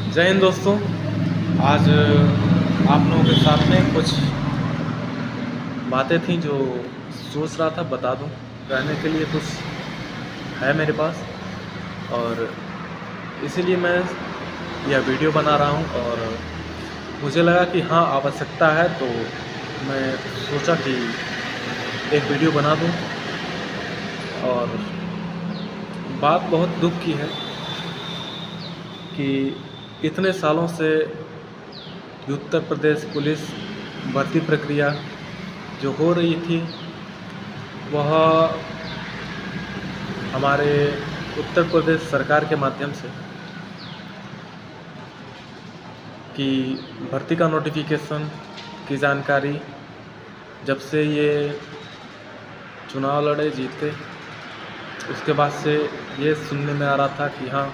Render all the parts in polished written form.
जय हिंद दोस्तों। आज आप लोगों के साथ में कुछ बातें थी जो सोच रहा था बता दूं। कहने के लिए कुछ है मेरे पास और इसीलिए मैं यह वीडियो बना रहा हूं। और मुझे लगा कि हाँ, आवश्यकता है, तो मैं सोचा कि एक वीडियो बना दूं। और बात बहुत दुख की है कि इतने सालों से उत्तर प्रदेश पुलिस भर्ती प्रक्रिया जो हो रही थी वह हमारे उत्तर प्रदेश सरकार के माध्यम से कि भर्ती का नोटिफिकेशन की जानकारी जब से ये चुनाव लड़े जीते उसके बाद से ये सुनने में आ रहा था कि हाँ,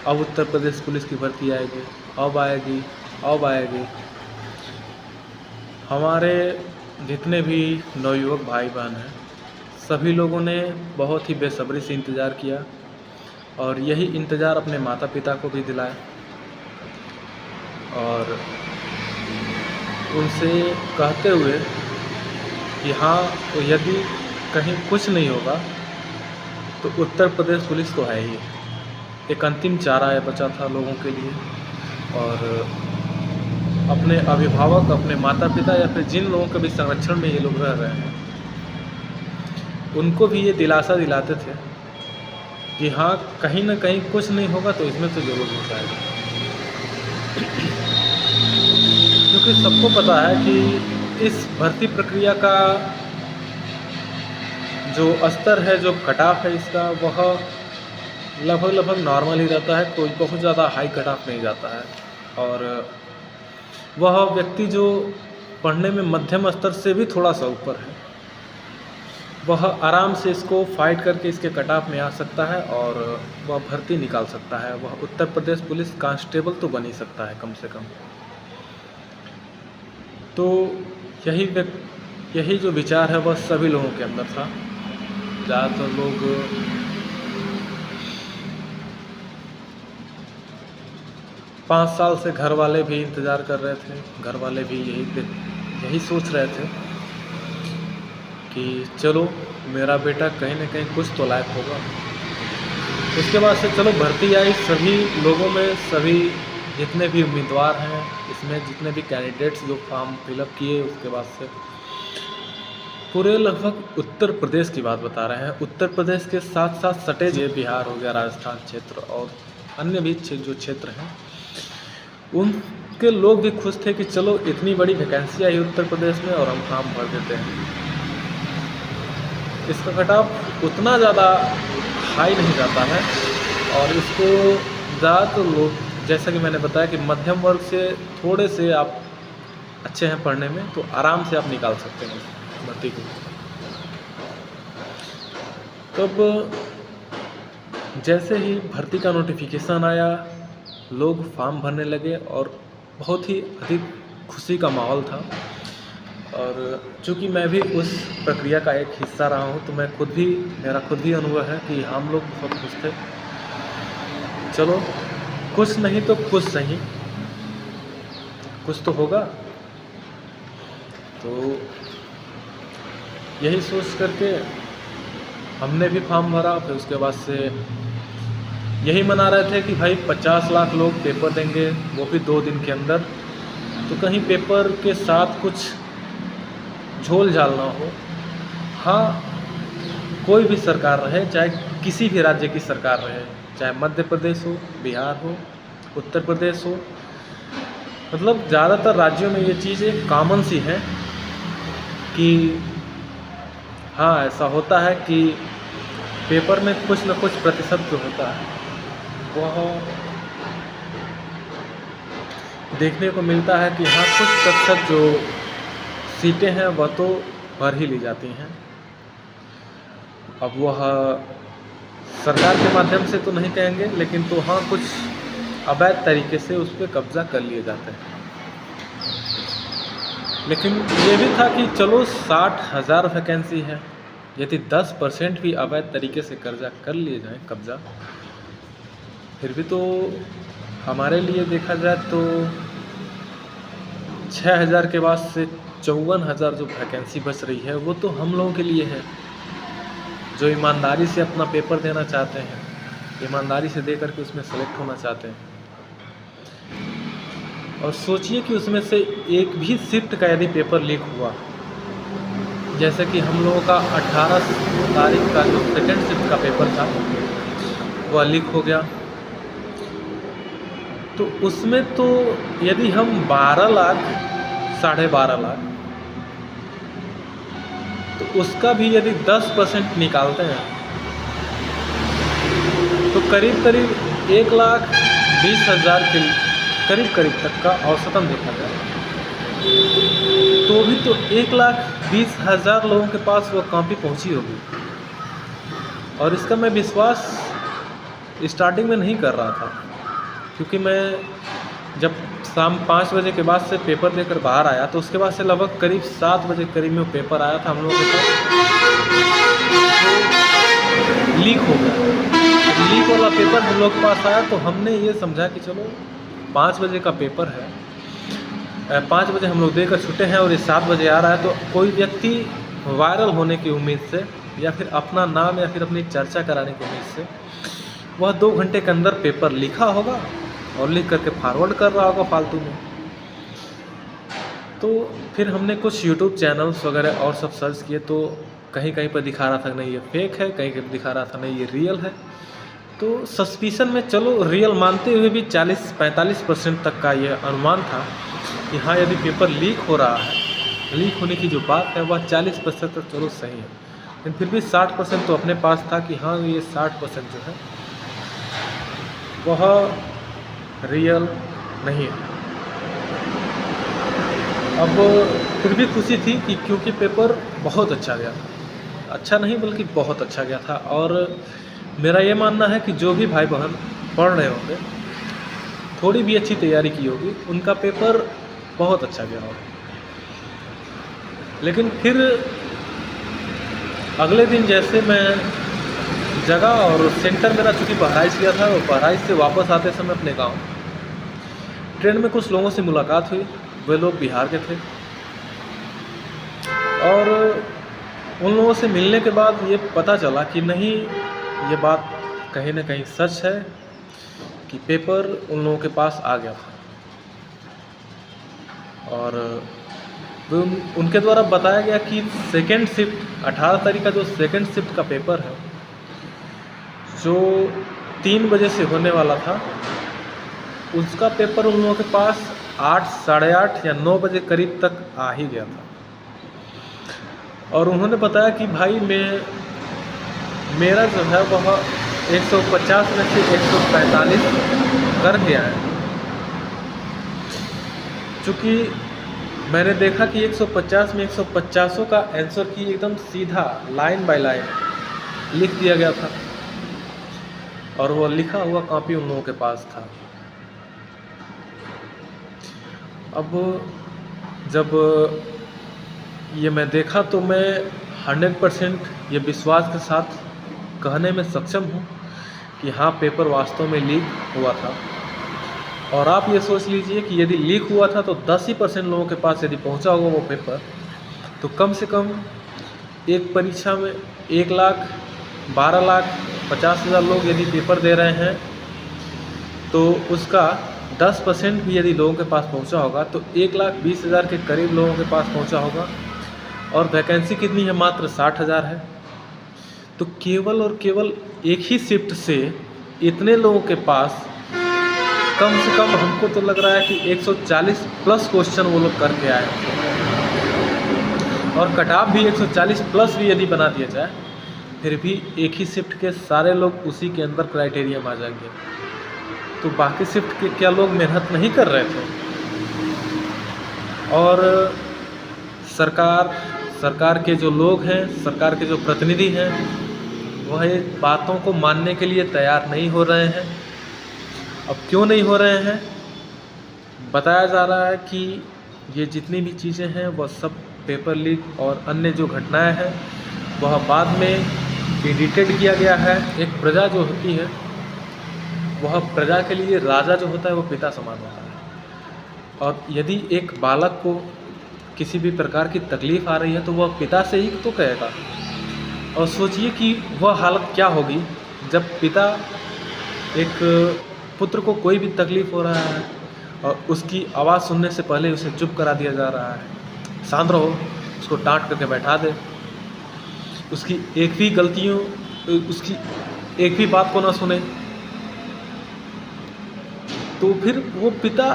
अब उत्तर प्रदेश पुलिस की भर्ती आएगी, अब आएगी, अब आएगी। हमारे जितने भी नवयुवक भाई बहन हैं सभी लोगों ने बहुत ही बेसब्री से इंतज़ार किया और यही इंतज़ार अपने माता पिता को भी दिलाया और उनसे कहते हुए कि हाँ, तो यदि कहीं कुछ नहीं होगा तो उत्तर प्रदेश पुलिस तो है ही। एक अंतिम चारा बचा था लोगों के लिए और अपने अभिभावक, अपने माता पिता या फिर जिन लोगों के भी संरक्षण में ये लोग रह रहे हैं उनको भी ये दिलासा दिलाते थे कि हाँ, कहीं ना कहीं कुछ नहीं होगा तो इसमें तो जरूर हो जाएगा। क्योंकि सबको पता है कि इस भर्ती प्रक्रिया का जो स्तर है, जो कट ऑफ है इसका, वह लगभग नॉर्मल ही रहता है। कोई बहुत ज़्यादा हाई कट ऑफ नहीं जाता है और वह व्यक्ति जो पढ़ने में मध्यम स्तर से भी थोड़ा सा ऊपर है वह आराम से इसको फाइट करके इसके कट ऑफ में आ सकता है और वह भर्ती निकाल सकता है। वह उत्तर प्रदेश पुलिस कांस्टेबल तो बन ही सकता है कम से कम। तो यही जो विचार है वह सभी लोगों के अंदर था। ज़्यादातर लोग 5 साल से घर वाले भी इंतज़ार कर रहे थे, घर वाले भी यही सोच रहे थे कि चलो मेरा बेटा कहीं ना कहीं कुछ तो लायक होगा। उसके बाद से चलो भर्ती आई, सभी लोगों में, सभी जितने भी उम्मीदवार हैं इसमें, जितने भी कैंडिडेट्स जो फॉर्म फिलअप किए, उसके बाद से पूरे लगभग उत्तर प्रदेश की बात बता रहे हैं। उत्तर प्रदेश के साथ साथ सटे ये बिहार हो गया, राजस्थान क्षेत्र और अन्य भी जो क्षेत्र हैं, उनके लोग भी खुश थे कि चलो इतनी बड़ी वैकेंसी आई उत्तर प्रदेश में और हम फॉर्म भर देते हैं। इसका कट ऑफ उतना ज़्यादा हाई नहीं जाता है और इसको ज़्यादातर लोग, जैसा कि मैंने बताया कि मध्यम वर्ग से थोड़े से आप अच्छे हैं पढ़ने में तो आराम से आप निकाल सकते हैं भर्ती को। तब जैसे ही भर्ती का नोटिफिकेशन आया लोग फॉर्म भरने लगे और बहुत ही अधिक खुशी का माहौल था। और चूँकि मैं भी उस प्रक्रिया का एक हिस्सा रहा हूँ तो मेरा खुद भी अनुभव है कि हम लोग बहुत खुश थे। चलो कुछ नहीं तो कुछ सही, कुछ तो होगा। तो यही सोच करके हमने भी फॉर्म भरा। फिर उसके बाद से यही मना रहे थे कि भाई 50 लाख लोग पेपर देंगे, वो भी 2 दिन के अंदर, तो कहीं पेपर के साथ कुछ झोल झाल ना हो। हाँ, कोई भी सरकार रहे, चाहे किसी भी राज्य की सरकार रहे, चाहे मध्य प्रदेश हो, बिहार हो, उत्तर प्रदेश हो, मतलब ज़्यादातर राज्यों में ये चीज़ें कॉमन सी हैं कि हाँ, ऐसा होता है कि पेपर में कुछ न कुछ प्रतिशत जो होता है वह देखने को मिलता है कि हाँ, कुछ प्रतिशत जो सीटें हैं वह तो भर ही ली जाती हैं। अब वह सरकार के माध्यम से तो नहीं कहेंगे, लेकिन तो हाँ, कुछ अवैध तरीके से उस पर कब्जा कर लिए जाते हैं। लेकिन ये भी था कि चलो 60,000 वैकेंसी है, यदि 10% भी अवैध तरीके से कब्जा कर लिए जाए, फिर भी तो हमारे लिए देखा जाए तो 6,000 के बाद से 54,000 जो वैकेंसी बच रही है वो तो हम लोगों के लिए है, जो ईमानदारी से अपना पेपर देना चाहते हैं, ईमानदारी से दे करके उसमें सेलेक्ट होना चाहते हैं। और सोचिए कि उसमें से एक भी शिफ्ट का यदि पेपर लीक हुआ, जैसे कि हम लोगों का 18 तारीख का जो सेकेंड शिफ्ट का पेपर था वह लीक हो गया, तो उसमें तो यदि हम 12 लाख 12.5 लाख, तो उसका भी यदि 10% निकालते हैं तो करीब करीब 1,20,000 के करीब तक का औसतन देखा जाए तो भी तो 1,20,000 लोगों के पास वो कॉपी पहुंची होगी। और इसका मैं विश्वास स्टार्टिंग में नहीं कर रहा था, क्योंकि मैं जब शाम 5 बजे के बाद से पेपर देकर बाहर आया तो उसके बाद से लगभग करीब 7 बजे करीब में पेपर आया था हम लोगों के पास, तो लीक हो गया। लीक वाला पेपर हम लोग के पास आया तो हमने ये समझा कि चलो 5 बजे का पेपर है, 5 बजे हम लोग देकर छूटे हैं और ये 7 बजे आ रहा है, तो कोई व्यक्ति वायरल होने की उम्मीद से या फिर अपना नाम या फिर अपनी चर्चा कराने की उम्मीद से वह 2 घंटे के अंदर पेपर लिखा होगा और लिख करके फॉरवर्ड कर रहा होगा फालतू में। तो फिर हमने कुछ यूट्यूब चैनल्स वगैरह और सब सर्च किए तो कहीं कहीं पर दिखा रहा था नहीं ये फेक है, कहीं कहीं दिखा रहा था नहीं ये रियल है। तो सस्पिशन में चलो रियल मानते हुए भी 40-45% तक का ये अनुमान था कि हाँ यदि पेपर लीक हो रहा है, लीक होने की जो बात है वह 40% तक चलो सही है, लेकिन फिर भी 60% तो अपने पास था कि हाँ ये 60% जो है वह रियल नहीं है। अब फिर भी खुशी थी कि क्योंकि पेपर बहुत अच्छा गया था, अच्छा नहीं बल्कि बहुत अच्छा गया था। और मेरा ये मानना है कि जो भी भाई बहन पढ़ रहे होंगे, थोड़ी भी अच्छी तैयारी की होगी, उनका पेपर बहुत अच्छा गया होगा। लेकिन फिर अगले दिन जैसे मैं जगह और सेंटर मेरा चूँकि बहराइच गया था और बहराइच से वापस आते समय अपने गांव ट्रेन में कुछ लोगों से मुलाकात हुई, वे लोग बिहार के थे। और उन लोगों से मिलने के बाद ये पता चला कि नहीं ये बात कहीं ना कहीं सच है कि पेपर उन लोगों के पास आ गया था। और उनके द्वारा बताया गया कि सेकेंड शिफ्ट 18 तारीख का जो सेकेंड शिफ्ट का पेपर है जो 3 बजे से होने वाला था, उसका पेपर उन लोगों के पास 8, साढ़े 8 या 9 बजे करीब तक आ ही गया था। और उन्होंने बताया कि भाई मेरा जो है वह 150 में से 145 कर गया है। चूँकि मैंने देखा कि 150 में 150 का आंसर की एकदम सीधा लाइन बाय लाइन लिख दिया गया था और वो लिखा हुआ कॉपी उन लोगों के पास था। अब जब ये मैं देखा तो मैं 100% ये विश्वास के साथ कहने में सक्षम हूँ कि हाँ पेपर वास्तव में लीक हुआ था। और आप ये सोच लीजिए कि यदि लीक हुआ था तो 10% लोगों के पास यदि पहुँचा होगा वो पेपर, तो कम से कम एक परीक्षा में 1,12,50,000 लोग यदि पेपर दे रहे हैं तो उसका 10% भी यदि लोगों के पास पहुंचा होगा तो 1,20,000 के करीब लोगों के पास पहुंचा होगा। और वैकेंसी कितनी है? मात्र 60,000 है। तो केवल और केवल एक ही शिफ्ट से इतने लोगों के पास कम से कम हमको तो लग रहा है कि 140 प्लस क्वेश्चन वो लोग करके आए, और कट ऑफ भी 140 प्लस भी यदि बना दिया जाए फिर भी एक ही शिफ्ट के सारे लोग उसी के अंदर क्राइटेरिया में आ जाएंगे। तो बाकी शिफ्ट के क्या लोग मेहनत नहीं कर रहे थे? और सरकार के जो लोग हैं, सरकार के जो प्रतिनिधि हैं, वह इन बातों को मानने के लिए तैयार नहीं हो रहे हैं। अब क्यों नहीं हो रहे हैं? बताया जा रहा है कि ये जितनी भी चीज़ें हैं वह सब पेपर लीक और अन्य जो घटनाएं हैं वह बाद में एडिटेड किया गया है। एक प्रजा जो होती है वह प्रजा के लिए राजा जो होता है वो पिता समान होता है। और यदि एक बालक को किसी भी प्रकार की तकलीफ़ आ रही है तो वह पिता से ही तो कहेगा। और सोचिए कि वह हालत क्या होगी जब पिता एक पुत्र को कोई भी तकलीफ़ हो रहा है और उसकी आवाज़ सुनने से पहले उसे चुप करा दिया जा रहा है। शांत रहो, उसको डांट करके बैठा दे, उसकी एक भी बात को ना सुने, तो फिर वो पिता,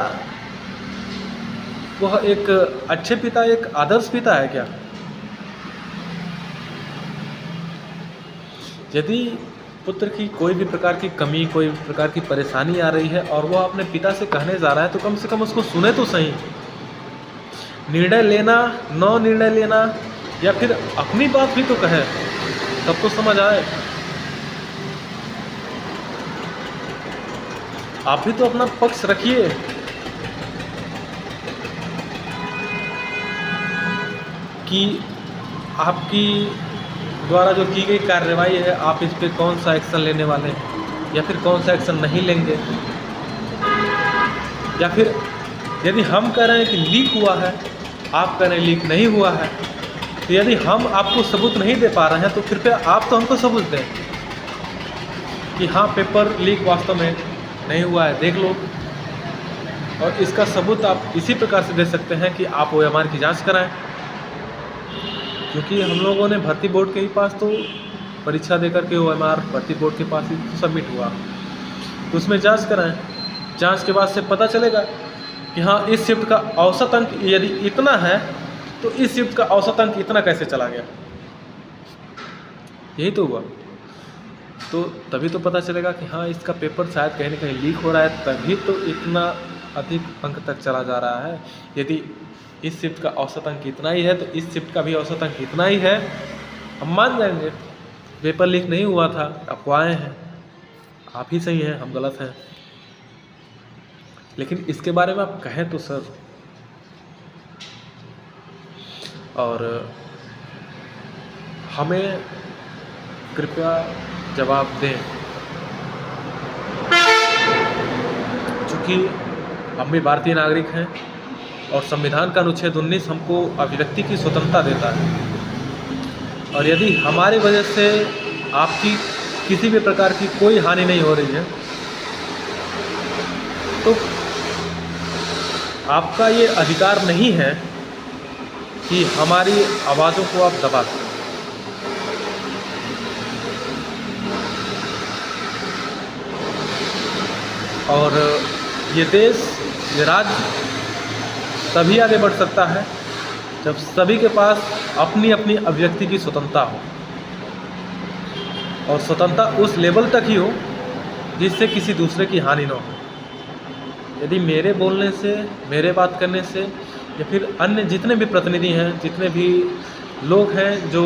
वह एक अच्छे पिता, एक आदर्श पिता है क्या? यदि पुत्र की कोई भी प्रकार की कमी, कोई भी प्रकार की परेशानी आ रही है और वह अपने पिता से कहने जा रहा है, तो कम से कम उसको सुने तो सही। निर्णय लेना, न निर्णय लेना, या फिर अपनी बात भी तो कहे, तब तो समझ आए। आप भी तो अपना पक्ष रखिए। कि आपकी द्वारा जो की गई कार्रवाई है, आप इस पे कौन सा एक्शन लेने वाले हैं या फिर कौन सा एक्शन नहीं लेंगे। या फिर यदि हम कह रहे हैं कि लीक हुआ है, आप कह रहे हैं लीक नहीं हुआ है, तो यदि हम आपको सबूत नहीं दे पा रहे हैं तो फिर आप तो हमको सबूत दें कि हाँ पेपर लीक वास्तव में नहीं हुआ है, देख लो। और इसका सबूत आप इसी प्रकार से दे सकते हैं कि आप OMR की जांच कराएं, क्योंकि हम लोगों ने भर्ती बोर्ड के ही पास तो परीक्षा देकर के OMR भर्ती बोर्ड के पास ही सबमिट हुआ, तो उसमें जांच कराएं। जांच के बाद से पता चलेगा कि हाँ इस शिफ्ट का औसत अंक यदि इतना है तो इस शिफ्ट का औसत अंक इतना कैसे चला गया, यही तो हुआ। तो तभी तो पता चलेगा कि हाँ इसका पेपर शायद कहीं ना कहीं लीक हो रहा है, तभी तो इतना अधिक अंक तक चला जा रहा है। यदि इस शिफ्ट का औसत अंक इतना ही है तो इस शिफ्ट का भी औसत अंक इतना ही है, हम मान जाएंगे पेपर लीक नहीं हुआ था, अफवाहें हैं, आप ही सही हैं, हम गलत हैं। लेकिन इसके बारे में आप कहें तो सर, और हमें कृपया जवाब दें, चूँकि हम भी भारतीय नागरिक हैं और संविधान का अनुच्छेद 19 हमको अभिव्यक्ति की स्वतंत्रता देता है। और यदि हमारी वजह से आपकी किसी भी प्रकार की कोई हानि नहीं हो रही है तो आपका ये अधिकार नहीं है कि हमारी आवाज़ों को आप दबा दें। और ये देश, ये राज्य तभी आगे बढ़ सकता है जब सभी के पास अपनी अपनी अभिव्यक्ति की स्वतंत्रता हो, और स्वतंत्रता उस लेवल तक ही हो जिससे किसी दूसरे की हानि न हो। यदि मेरे बोलने से, मेरे बात करने से, या फिर अन्य जितने भी प्रतिनिधि हैं, जितने भी लोग हैं जो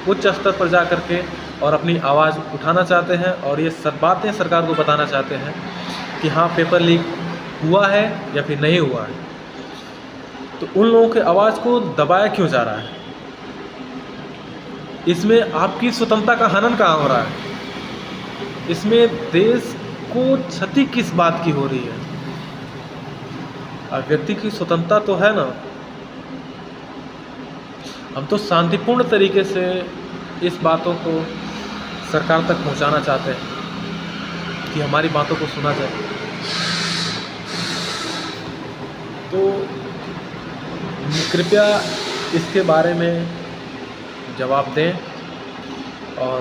उच्च स्तर पर जा कर के और अपनी आवाज़ उठाना चाहते हैं और ये सब बातें सरकार को बताना चाहते हैं कि हाँ पेपर लीक हुआ है या फिर नहीं हुआ है, तो उन लोगों के आवाज़ को दबाया क्यों जा रहा है? इसमें आपकी स्वतंत्रता का हनन कहाँ हो रहा है? इसमें देश को क्षति किस बात की हो रही है? व्यक्ति की स्वतंत्रता तो है ना। हम तो शांतिपूर्ण तरीके से इस बातों को सरकार तक पहुंचाना चाहते हैं कि हमारी बातों को सुना जाए। तो कृपया इसके बारे में जवाब दें और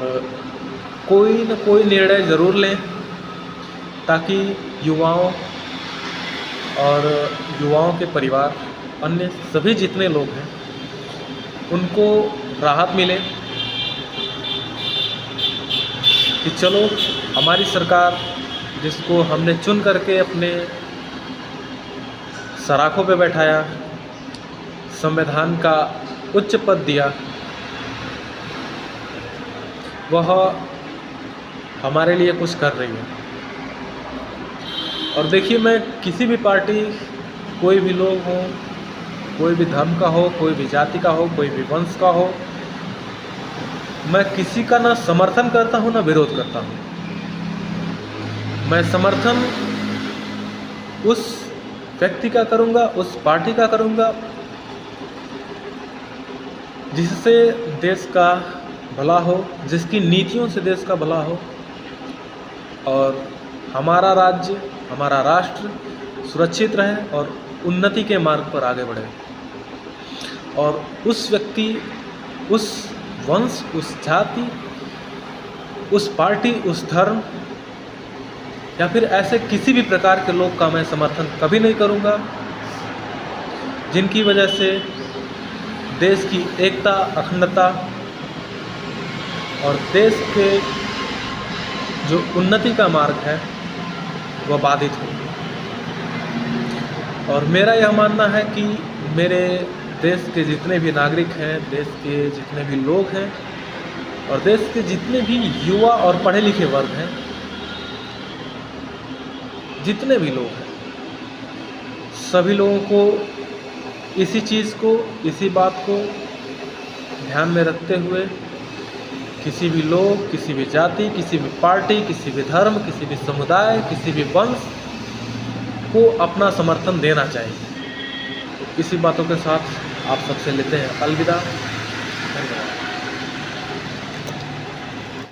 कोई न कोई निर्णय ज़रूर लें ताकि युवाओं और युवाओं के परिवार, अन्य सभी जितने लोग हैं उनको राहत मिले कि चलो हमारी सरकार, जिसको हमने चुन करके अपने सराखों पे बैठाया, संविधान का उच्च पद दिया, वह हमारे लिए कुछ कर रही है। और देखिए, मैं किसी भी पार्टी, कोई भी लोग हो, कोई भी धर्म का हो, कोई भी जाति का हो, कोई भी वंश का हो, मैं किसी का ना समर्थन करता हूँ ना विरोध करता हूँ। मैं समर्थन उस व्यक्ति का करूँगा, उस पार्टी का करूँगा जिससे देश का भला हो, जिसकी नीतियों से देश का भला हो और हमारा राज्य, हमारा राष्ट्र सुरक्षित रहे और उन्नति के मार्ग पर आगे बढ़े। और उस व्यक्ति, उस वंश, उस जाति, उस पार्टी, उस धर्म या फिर ऐसे किसी भी प्रकार के लोग का मैं समर्थन कभी नहीं करूँगा जिनकी वजह से देश की एकता, अखंडता और देश के जो उन्नति का मार्ग है वह बाधित हो। और मेरा यह मानना है कि मेरे देश के जितने भी नागरिक हैं, देश के जितने भी लोग हैं और देश के जितने भी युवा और पढ़े लिखे वर्ग हैं, जितने भी लोग हैं, सभी लोगों को इसी चीज़ को, इसी बात को ध्यान में रखते हुए किसी भी लोग, किसी भी जाति, किसी भी पार्टी, किसी भी धर्म, किसी भी समुदाय, किसी भी वंश को अपना समर्थन देना चाहिए। तो इसी बातों के साथ आप सबसे लेते हैं अलविदा। धन्यवाद।